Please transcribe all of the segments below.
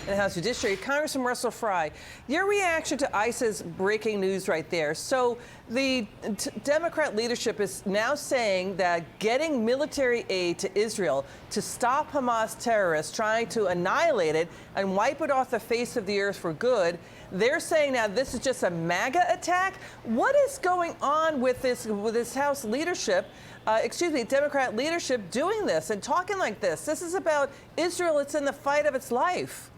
in the House Judiciary. Congressman Russell Fry, your reaction to ICE's breaking news right there. So the Democrat leadership is now saying that getting military aid to Israel to stop Hamas terrorists trying to annihilate it and wipe it off the face of the earth for good, they're saying now this is just a MAGA attack. What is going on with this House leadership, Democrat leadership doing this and talking like this? This is about Israel. It's in the fight of its life.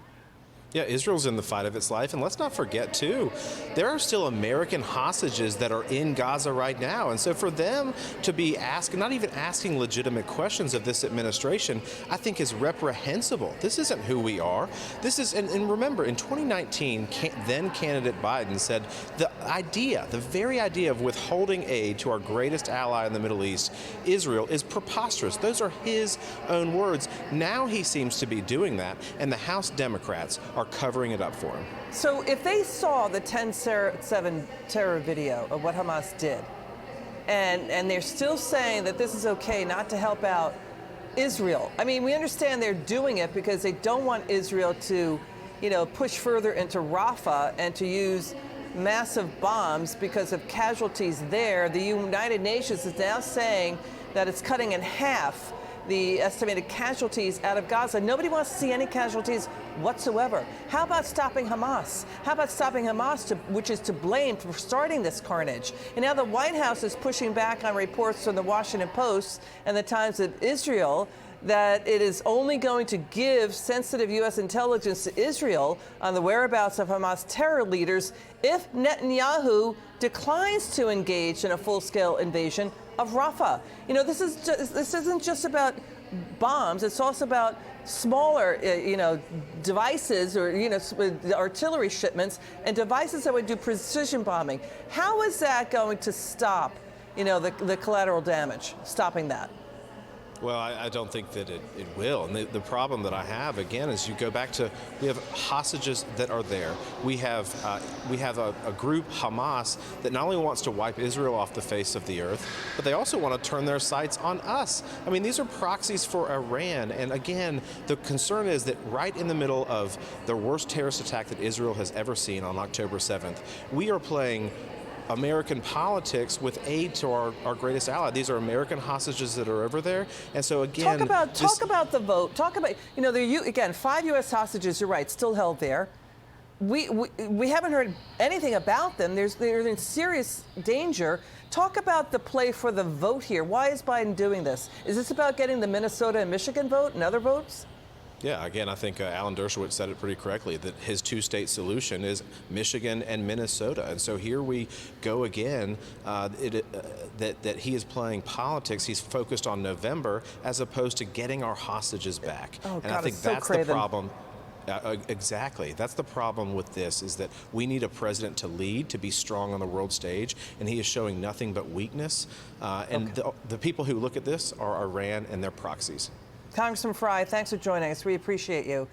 Yeah, Israel's in the fight of its life. And let's not forget, too, there are still American hostages that are in Gaza right now. And so for them to be not even asking legitimate questions of this administration, I think is reprehensible. This isn't who we are. This is, and remember, in 2019, then candidate Biden said the very idea of withholding aid to our greatest ally in the Middle East, Israel, is preposterous. Those are his own words. Now he seems to be doing that, and the House Democrats are covering it up for him. So if they saw the 10/7 terror video of what Hamas did, and they're still saying that this is okay not to help out Israel, I mean, we understand they're doing it because they don't want Israel to, push further into Rafah and to use massive bombs because of casualties there. The United Nations is now saying that it's cutting in half the estimated casualties out of Gaza. Nobody wants to see any casualties whatsoever. How about stopping Hamas? How about stopping Hamas, which is to blame for starting this carnage? And now the White House is pushing back on reports from the Washington Post and the Times of Israel that it is only going to give sensitive U.S. intelligence to Israel on the whereabouts of Hamas terror leaders if Netanyahu declines to engage in a full-scale invasion of Rafah. This isn't just about bombs. It's also about smaller, devices or, artillery shipments and devices that would do precision bombing. How is that going to stop, the collateral damage, stopping that? Well, I don't think that it will. And the problem that I have, again, is you go back to, we have hostages that are there. We have a group, Hamas, that not only wants to wipe Israel off the face of the earth, but they also want to turn their sights on us. I mean, these are proxies for Iran. And again, the concern is that right in the middle of the worst terrorist attack that Israel has ever seen on October 7th, we are playing American politics with aid to our greatest ally. These are American hostages that are over there. And so again, talk about the vote. Talk about, again, 5 U.S. hostages, you're right, still held there. We haven't heard anything about them. They're in serious danger. Talk about the play for the vote here. Why is Biden doing this? Is this about getting the Minnesota and Michigan vote and other votes? Yeah, again, I think Alan Dershowitz said it pretty correctly, that his two-state solution is Michigan and Minnesota. And so here we go again, that he is playing politics. He's focused on November as opposed to getting our hostages back. Oh, and God, I think so that's craven. the problem. Exactly. That's the problem with this, is that we need a president to lead, to be strong on the world stage, and he is showing nothing but weakness. The people who look at this are Iran and their proxies. Congressman Fry, thanks for joining us. We appreciate you.